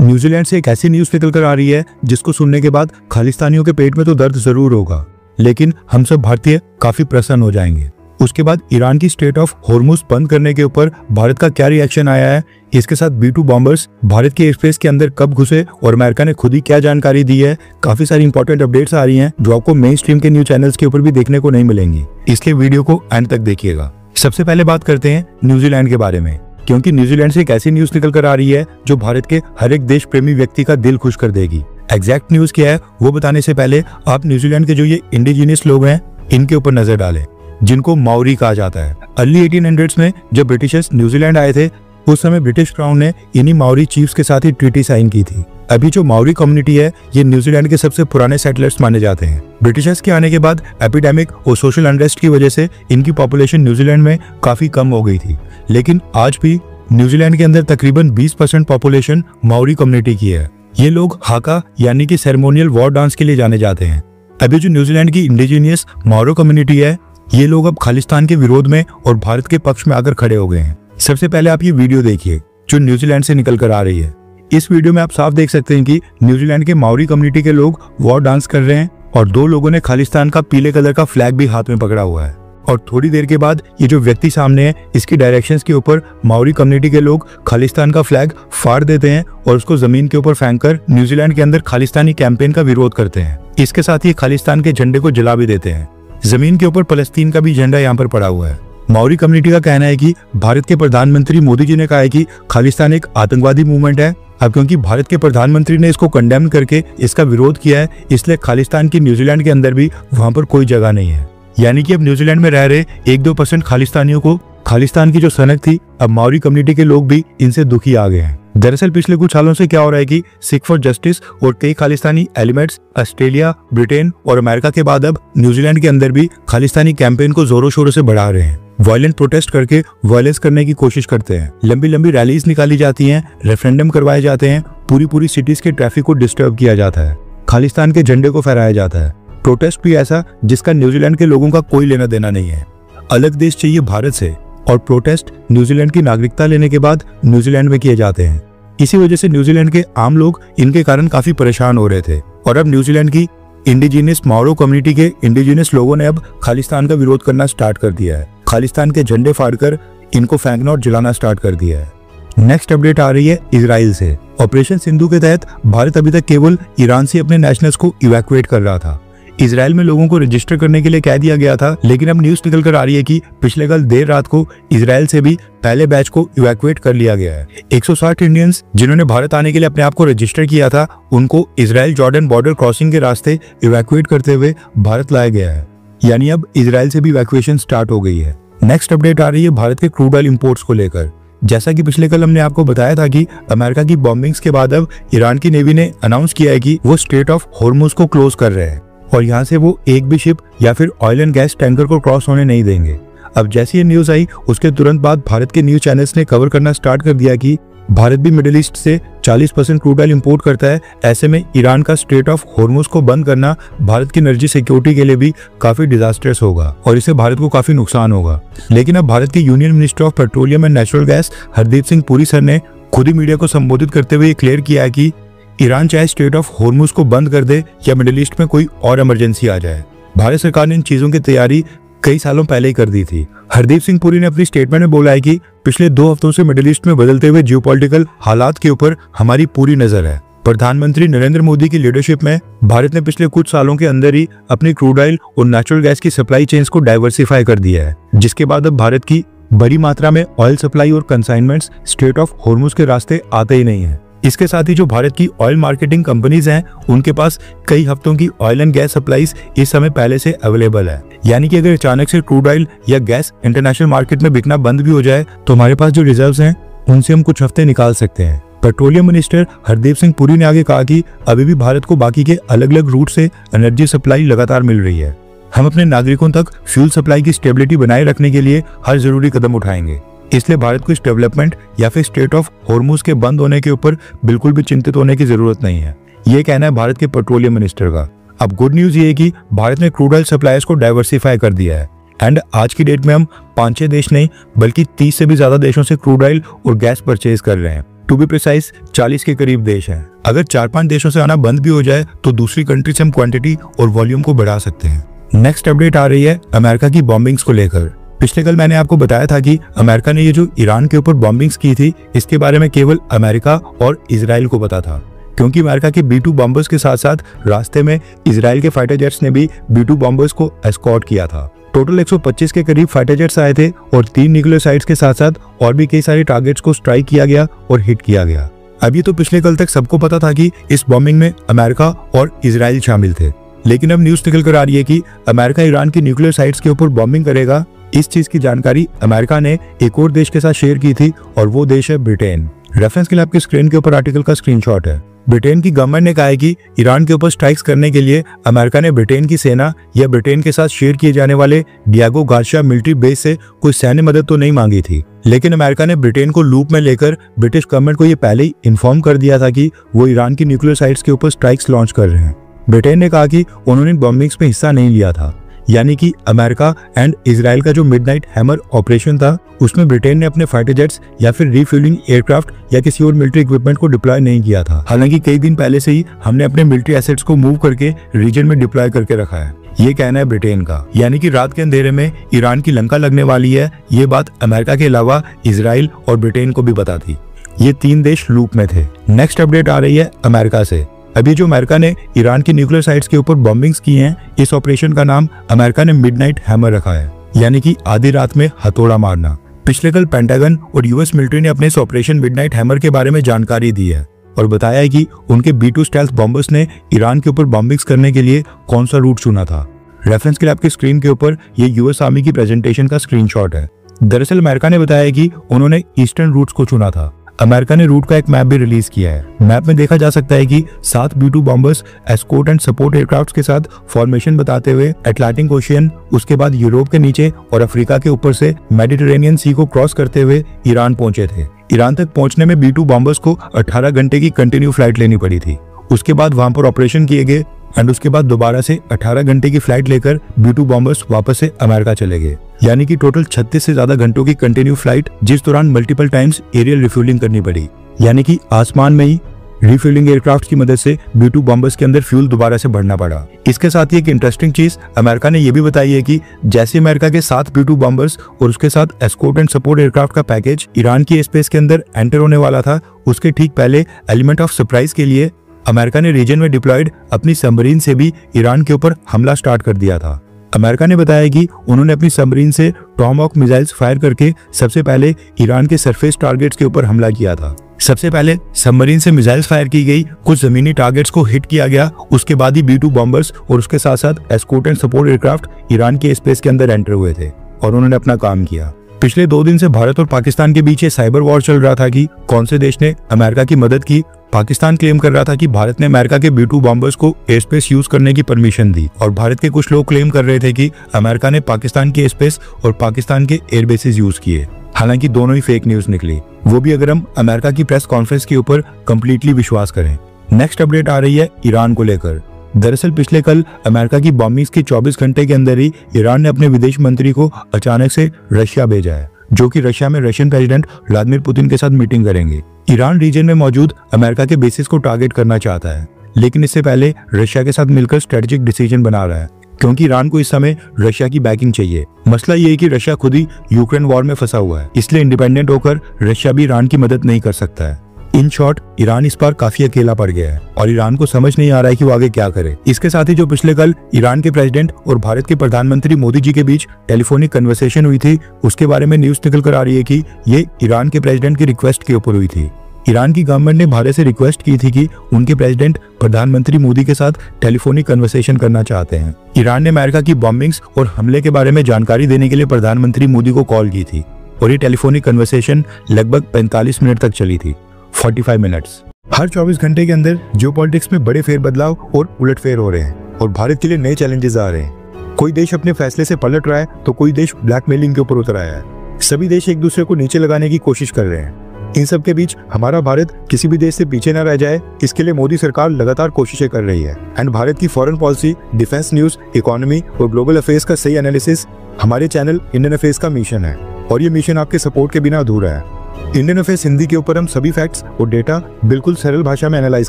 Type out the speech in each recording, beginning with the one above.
New Zealand से एक ऐसी न्यूज निकल कर आ रही है जिसको सुनने के बाद खालिस्तानियों के पेट में तो दर्द जरूर होगा, लेकिन हम सब भारतीय काफी प्रसन्न हो जाएंगे। उसके बाद ईरान की स्ट्रेट ऑफ हॉर्मुज बंद करने के ऊपर भारत का क्या रिएक्शन आया है, इसके साथ B-2 बॉम्बर्स भारत के एयरस्पेस के अंदर कब घुसे और अमेरिका ने खुद ही क्या जानकारी दी है, काफी सारी इंपॉर्टेंट अपडेट्स आ रही हैं जो आपको मेन स्ट्रीम के न्यूज चैनल्स के ऊपर भी देखने को नहीं मिलेंगी, इसलिए वीडियो को एंड तक देखिएगा। सबसे पहले बात करते हैं न्यूजीलैंड के बारे में, क्योंकि न्यूजीलैंड से एक ऐसी न्यूज निकल कर आ रही है जो भारत के हर एक देश प्रेमी व्यक्ति का दिल खुश कर देगी। एग्जैक्ट न्यूज क्या है वो बताने से पहले आप न्यूजीलैंड के जो ये इंडिजिनियस लोग हैं इनके ऊपर नजर डालें, जिनको माओरी कहा जाता है। अर्ली 1800s में जब ब्रिटिशर्स न्यूजीलैंड आए थे उस समय ब्रिटिश क्राउन ने इन्हीं माओरी चीफ्स के साथ ही ट्रीटी साइन की थी। अभी जो माओरी कम्युनिटी है ये न्यूजीलैंड के सबसे पुराने सेटलर्स माने जाते हैं। ब्रिटिशर्स के आने के बाद एपिडेमिक और सोशल अनरेस्ट की वजह से इनकी पॉपुलेशन न्यूजीलैंड में काफी कम हो गई थी, लेकिन आज भी न्यूजीलैंड के अंदर तकरीबन 20% पॉपुलेशन माओरी कम्युनिटी की है। ये लोग हाका यानी कि सेरेमोनियल वॉर डांस के लिए जाने जाते हैं। अभी जो न्यूजीलैंड की इंडिजिनियस माओरो कम्युनिटी है ये लोग अब खालिस्तान के विरोध में और भारत के पक्ष में आकर खड़े हो गए हैं। सबसे पहले आप ये वीडियो देखिए जो न्यूजीलैंड से निकल कर आ रही है। इस वीडियो में आप साफ देख सकते हैं कि न्यूजीलैंड के माओरी कम्युनिटी के लोग वॉर डांस कर रहे हैं और दो लोगों ने खालिस्तान का पीले कलर का फ्लैग भी हाथ में पकड़ा हुआ है। और थोड़ी देर के बाद ये जो व्यक्ति सामने है इसकी डायरेक्शंस के ऊपर माओरी कम्युनिटी के लोग खालिस्तान का फ्लैग फाड़ देते हैं और उसको जमीन के ऊपर फेंककर न्यूजीलैंड के अंदर खालिस्तानी कैंपेन का विरोध करते हैं। इसके साथ ही खालिस्तान के झंडे को जला भी देते हैं। जमीन के ऊपर फलस्तीन का भी झंडा यहाँ पर पड़ा हुआ है। माओरी कम्युनिटी का कहना है कि भारत के प्रधानमंत्री मोदी जी ने कहा है कि खालिस्तान एक आतंकवादी मूवमेंट है। अब क्योंकि भारत के प्रधानमंत्री ने इसको कंडेम करके इसका विरोध किया है, इसलिए खालिस्तान की न्यूजीलैंड के अंदर भी वहां पर कोई जगह नहीं है। यानी कि अब न्यूजीलैंड में रह रहे 1-2% खालिस्तानियों को खालिस्तान की जो सनक थी अब माओरी कम्युनिटी के लोग भी इनसे दुखी आ गए हैं। दरअसल पिछले कुछ सालों से क्या हो रहा है कि सिख फॉर जस्टिस और कई खालिस्तानी एलिमेंट्स ऑस्ट्रेलिया, ब्रिटेन और अमेरिका के बाद अब न्यूजीलैंड के अंदर भी खालिस्तानी कैंपेन को जोरों शोरों से बढ़ा रहे हैं। वायलेंट प्रोटेस्ट करके वायलेंस करने की कोशिश करते हैं। लंबी लंबी रैलीज निकाली जाती हैं, रेफरेंडम करवाए जाते हैं, पूरी सिटीज के ट्रैफिक को डिस्टर्ब किया जाता है, खालिस्तान के झंडे को फहराया जाता है। प्रोटेस्ट भी ऐसा जिसका न्यूजीलैंड के लोगों का कोई लेना देना नहीं है। अलग देश चाहिए भारत से और प्रोटेस्ट न्यूजीलैंड की नागरिकता लेने के बाद न्यूजीलैंड में किए जाते हैं। इसी वजह से न्यूजीलैंड के आम लोग इनके कारण काफी परेशान हो रहे थे और अब न्यूजीलैंड की इंडिजिनियस माओरो कम्युनिटी के इंडिजिनियस लोगों ने अब खालिस्तान का विरोध करना स्टार्ट कर दिया है। खालिस्तान के झंडे फाड़कर इनको फेंकना और जलाना स्टार्ट कर दिया है। नेक्स्ट अपडेट आ रही है इजराइल से। ऑपरेशन सिंधु के तहत भारत अभी तक केवल ईरान से अपने नेशनल्स को इवैक्यूएट कर रहा था। इजराइल में लोगों को रजिस्टर करने के लिए कह दिया गया था, लेकिन अब न्यूज निकल कर आ रही है कि पिछले कल देर रात को इजराइल से भी पहले बैच को इवैक्यूएट कर लिया गया है। 160 इंडियंस जिन्होंने भारत आने के लिए अपने आप को रजिस्टर किया था उनको इजराइल जॉर्डन बॉर्डर क्रॉसिंग के रास्ते इवैक्यूएट करते हुए भारत लाया गया है। यानी अब इजराइल से भी इवैक्यूएशन स्टार्ट हो गई है। नेक्स्ट अपडेट आ रही है भारत के क्रूड ऑयल इंपोर्ट्स को लेकर। जैसा कि पिछले कल हमने आपको बताया था कि अमेरिका की बॉम्बिंग्स के बाद अब ईरान की नेवी ने अनाउंस किया है कि वो स्ट्रेट ऑफ हॉर्मुज को क्लोज कर रहे हैं और यहाँ से वो एक भी शिप या फिर ऑयल एंड गैस टैंकर को क्रॉस होने नहीं देंगे। अब जैसी ये न्यूज आई उसके तुरंत बाद भारत के न्यूज चैनल्स ने कवर करना स्टार्ट कर दिया कि भारत भी मिडिल ईस्ट से 40% क्रूड ऑयल इंपोर्ट करता है। ऐसे में ईरान का स्ट्रेट ऑफ हॉर्मुज को बंद करना भारत की एनर्जी सिक्योरिटी के लिए भी काफी डिजास्टर्स होगा और इससे भारत को काफी नुकसान होगा। लेकिन अब भारत के union minister of petroleum and natural gas Hardeep Singh Puri sir ने खुद ही मीडिया को संबोधित करते हुए क्लियर किया है कि ईरान चाहे स्ट्रेट ऑफ हॉर्मुज को बंद कर दे या मिडिल ईस्ट में कोई और इमरजेंसी आ जाए, भारत सरकार ने इन चीजों की तैयारी कई सालों पहले ही कर दी थी। हरदीप सिंह पुरी ने अपनी स्टेटमेंट में बोला है कि पिछले 2 हफ्तों से मिडिल ईस्ट में बदलते हुए जियोपॉलिटिकल हालात के ऊपर हमारी पूरी नजर है। प्रधानमंत्री नरेंद्र मोदी की लीडरशिप में भारत ने पिछले कुछ सालों के अंदर ही अपनी क्रूड ऑयल और नेचुरल गैस की सप्लाई चेन्स को डाइवर्सिफाई कर दिया है, जिसके बाद अब भारत की बड़ी मात्रा में ऑयल सप्लाई और कंसाइनमेंट्स स्ट्रेट ऑफ हॉर्मुज के रास्ते आते ही नहीं है। इसके साथ ही जो भारत की ऑयल मार्केटिंग कंपनीज हैं उनके पास कई हफ्तों की ऑयल एंड गैस सप्लाईज इस समय पहले से अवेलेबल है। यानी कि अगर अचानक से क्रूड ऑयल या गैस इंटरनेशनल मार्केट में बिकना बंद भी हो जाए तो हमारे पास जो रिजर्व्स हैं उनसे हम कुछ हफ्ते निकाल सकते हैं। पेट्रोलियम मिनिस्टर हरदीप सिंह पुरी ने आगे कहा कि अभी भी भारत को बाकी के अलग अलग रूट से एनर्जी सप्लाई लगातार मिल रही है। हम अपने नागरिकों तक फ्यूल सप्लाई की स्टेबिलिटी बनाए रखने के लिए हर जरूरी कदम उठाएंगे, इसलिए भारत को इस डेवलपमेंट या फिर स्ट्रेट ऑफ हॉर्मुज के बंद होने के ऊपर बिल्कुल भी चिंतित होने की जरूरत नहीं है। ये कहना है भारत के पेट्रोलियम मिनिस्टर का। अब गुड न्यूज ये है कि भारत ने क्रूड ऑयल सप्लाईज को डाइवर्सिफाई कर दिया है एंड आज की डेट में हम 5-6 देश नहीं बल्कि 30 से भी ज्यादा देशों से क्रूड ऑयल और गैस परचेज कर रहे हैं। टू बी प्रिसाइज 40 के करीब देश हैं। अगर 4-5 देशों से आना बंद भी हो जाए तो दूसरी कंट्री से हम क्वांटिटी और वॉल्यूम को बढ़ा सकते हैं। नेक्स्ट अपडेट आ रही है अमेरिका की बॉम्बिंग्स को लेकर। पिछले कल मैंने आपको बताया था कि अमेरिका ने ये जो ईरान के ऊपर बॉम्बिंग्स की थी, इसके बारे में केवल अमेरिका और इजराइल को पता था, क्योंकि अमेरिका के B-2 बॉम्बर्स के साथ साथ रास्ते में इजराइल के फाइटर जेट्स ने भी B-2 बॉम्बर्स को एस्कॉर्ट किया था। टोटल 125 के करीब फाइटर जेट्स आए थे और 3 न्यूक्लियर साइट्स के साथ साथ और भी कई सारे टारगेट्स को स्ट्राइक किया गया और हिट किया गया। अभी तो पिछले कल तक सबको पता था कि इस बॉम्बिंग में अमेरिका और इजराइल शामिल थे, लेकिन अब न्यूज निकल कर आ रही है कि अमेरिका ईरान की न्यूक्लियर साइट्स के ऊपर बॉम्बिंग करेगा। इस चीज की जानकारी अमेरिका ने एक और देश के साथ शेयर की थी और वो देश है ब्रिटेन। रेफरेंस के लिए आपकी स्क्रीन के ऊपर आर्टिकल का स्क्रीनशॉट है। ब्रिटेन की गवर्नमेंट ने कहा है कि ईरान के ऊपर स्ट्राइक्स करने के लिए अमेरिका ने ब्रिटेन की सेना या ब्रिटेन के साथ शेयर किए जाने वाले डियागो गार्सिया मिलिट्री बेस से कोई सैन्य मदद तो नहीं मांगी थी, लेकिन अमेरिका ने ब्रिटेन को लूप में लेकर ब्रिटिश गवर्नमेंट को ये पहले ही इन्फॉर्म कर दिया था कि वो ईरान की न्यूक्लियर साइट्स के ऊपर स्ट्राइक्स लॉन्च कर रहे हैं। ब्रिटेन ने कहा कि उन्होंने बॉम्बिंग्स में हिस्सा नहीं लिया था, यानी कि अमेरिका एंड इजराइल का जो मिडनाइट हैमर ऑपरेशन था उसमें ब्रिटेन ने अपने फाइटर जेट्स या फिर रिफ्यूलिंग एयरक्राफ्ट या किसी और मिलिट्री इक्विपमेंट को डिप्लॉय नहीं किया था। हालांकि कई दिन पहले से ही हमने अपने मिलिट्री एसेट्स को मूव करके रीजन में डिप्लॉय करके रखा है, ये कहना है ब्रिटेन का। यानी कि रात के अंधेरे में ईरान की लंका लगने वाली है, ये बात अमेरिका के अलावा इजराइल और ब्रिटेन को भी पता थी। ये 3 देश लूप में थे। नेक्स्ट अपडेट आ रही है अमेरिका से। अभी जो अमेरिका ने ईरान की न्यूक्लियर साइट्स के ऊपर बॉम्बिंग्स की हैं, इस ऑपरेशन का नाम अमेरिका ने मिडनाइट हैमर रखा है, यानी कि आधी रात में हथौड़ा मारना। पिछले कल पेंटागन और यूएस मिलिट्री ने अपने इस ऑपरेशन मिडनाइट हैमर के बारे में जानकारी दी है और बताया है कि उनके B-2 स्टेल्थ बॉम्बर्स ने ईरान के ऊपर बॉम्बिंग्स करने के लिए कौन सा रूट चुना था। रेफरेंस के लिए आपकी स्क्रीन के ऊपर ये यूएस आर्मी की प्रेजेंटेशन का स्क्रीनशॉट है। दरअसल अमेरिका ने बताया कि उन्होंने ईस्टर्न रूट्स को चुना था। अमेरिका ने रूट का एक मैप भी रिलीज किया है। मैप में देखा जा सकता है कि 7 B-2 bombers escort and support aircraft के साथ फॉर्मेशन बताते हुए अटलांटिक ओशियन, उसके बाद यूरोप के नीचे और अफ्रीका के ऊपर से मेडिटेरेनियन सी को क्रॉस करते हुए ईरान पहुंचे थे। ईरान तक पहुंचने में B-2 बॉम्बर्स को 18 घंटे की कंटिन्यू फ्लाइट लेनी पड़ी थी। उसके बाद वहां पर ऑपरेशन किए गए एंड उसके बाद दोबारा से 18 घंटे की फ्लाइट लेकर B-2 बॉम्बर्स वापस से अमेरिका चले गए, यानी कि टोटल 36 से ज्यादा घंटों की कंटिन्यू फ्लाइट, जिस दौरान मल्टीपल टाइम्स एरियल रिफ्यूलिंग करनी पड़ी, यानी कि आसमान में ही रिफ्यूलिंग एयरक्राफ्ट की मदद से B-2 बॉम्बर्स के अंदर फ्यूल दोबारा से भरना पड़ा। इसके साथ ही एक इंटरेस्टिंग चीज अमेरिका ने यह भी बताई है कि जैसे अमेरिका के 7 B-2 बॉम्बर्स और उसके साथ एस्कॉर्ट एंड सपोर्ट एयरक्राफ्ट का पैकेज ईरान की स्पेस के अंदर एंटर होने वाला था, उसके ठीक पहले एलिमेंट ऑफ सरप्राइज के लिए अमेरिका ने रीजन में डिप्लॉयड अपनी सबमरीन से भी ईरान के ऊपर हमला स्टार्ट कर दिया था। अमेरिका ने बताया कि उन्होंने अपनी सबमरीन से टॉमहॉक मिसाइल्स फायर करके सबसे पहले ईरान के सरफेस टारगेट्स के ऊपर हमला किया था। सबसे पहले सबमरीन से मिसाइल्स फायर की गई, कुछ जमीनी टारगेट्स को हिट किया गया, उसके बाद ही B-2 बॉम्बर्स और उसके साथ साथ escort and support aircraft Iran के स्पेस के अंदर एंटर हुए थे और उन्होंने अपना काम किया। पिछले 2 दिन से भारत और पाकिस्तान के बीच ये साइबर वॉर चल रहा था कि कौन से देश ने अमेरिका की मदद की। पाकिस्तान क्लेम कर रहा था कि भारत ने अमेरिका के B-2 बॉम्बर्स को एयर स्पेस यूज करने की परमिशन दी और भारत के कुछ लोग क्लेम कर रहे थे कि अमेरिका ने पाकिस्तान के स्पेस और पाकिस्तान के एयर बेसिस यूज किए। हालांकि दोनों ही फेक न्यूज निकली, वो भी अगर हम अमेरिका की प्रेस कॉन्फ्रेंस के ऊपर कंप्लीटली विश्वास करें। नेक्स्ट अपडेट आ रही है ईरान को लेकर। दरअसल पिछले कल अमेरिका की बॉम्बिंग्स के 24 घंटे के अंदर ही ईरान ने अपने विदेश मंत्री को अचानक से रशिया भेजा है, जो कि रशिया में रशियन प्रेसिडेंट व्लादिमीर पुतिन के साथ मीटिंग करेंगे। ईरान रीजन में मौजूद अमेरिका के बेसिस को टारगेट करना चाहता है, लेकिन इससे पहले रशिया के साथ मिलकर स्ट्रेटेजिक डिसीजन बना रहा है, क्योंकि ईरान को इस समय रशिया की बैकिंग चाहिए। मसला ये है कि रशिया खुद ही यूक्रेन वॉर में फंसा हुआ है, इसलिए इंडिपेंडेंट होकर रशिया भी ईरान की मदद नहीं कर सकता है। इन शॉर्ट, ईरान इस बार काफी अकेला पड़ गया है और ईरान को समझ नहीं आ रहा है कि वो आगे क्या करे। इसके साथ ही जो पिछले कल ईरान के प्रेसिडेंट और भारत के प्रधानमंत्री मोदी जी के बीच टेलीफोनिक कन्वर्सेशन हुई थी, उसके बारे में न्यूज निकल कर आ रही है कि ये ईरान के प्रेसिडेंट की रिक्वेस्ट के ऊपर हुई थी। ईरान की गवर्नमेंट ने भारत से रिक्वेस्ट की थी कि उनके प्रेसिडेंट प्रधानमंत्री मोदी के साथ टेलीफोनिक कन्वर्सेशन करना चाहते हैं। ईरान ने अमेरिका की बॉम्बिंग्स और हमले के बारे में जानकारी देने के लिए प्रधानमंत्री मोदी को कॉल की थी और ये टेलीफोनिक कन्वर्सेशन लगभग 45 मिनट तक चली थी, 45 मिनट्स। हर 24 घंटे के अंदर जियोपॉलिटिक्स में बड़े फेरबदलाव और उलटफेर हो रहे हैं और भारत के लिए नए चैलेंजेस आ रहे हैं। कोई देश अपने फैसले से पलट रहा है तो कोई देश ब्लैकमेलिंग के ऊपर उतर आया है। सभी देश एक दूसरे को नीचे लगाने की कोशिश कर रहे हैं। इन सब के बीच हमारा भारत किसी भी देश से पीछे न रह जाए, इसके लिए मोदी सरकार लगातार कोशिशें कर रही है। एंड भारत की foreign policy, defence news, economy और ग्लोबल अफेयर्स का सही एनालिसिस हमारे चैनल इंडियन अफेयर्स का मिशन है और ये मिशन आपके सपोर्ट के बिना अधूरा है। इंडियन अफेयर्स हिंदी के ऊपर हम सभी फैक्ट्स और डेटा बिल्कुल सरल भाषा में एनालाइज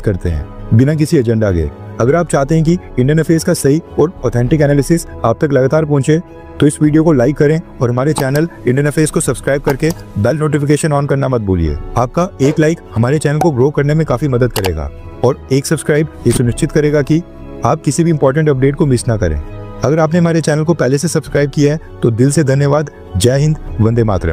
करते हैं, बिना किसी एजेंडा के। अगर आप चाहते हैं कि इंडियन अफेयर्स का सही और ऑथेंटिक एनालिसिस आप तक लगातार पहुंचे, तो इस वीडियो को लाइक करें और हमारे चैनल इंडियन अफेयर्स को सब्सक्राइब करके बेल नोटिफिकेशन ऑन करना मत भूलिए। आपका एक लाइक हमारे चैनल को ग्रो करने में काफी मदद करेगा और एक सब्सक्राइब ये सुनिश्चित करेगा कि आप किसी भी इंपॉर्टेंट अपडेट को मिस ना करें। अगर आपने हमारे चैनल को पहले से सब्सक्राइब किया है तो दिल से धन्यवाद। जय हिंद, वंदे मातरम।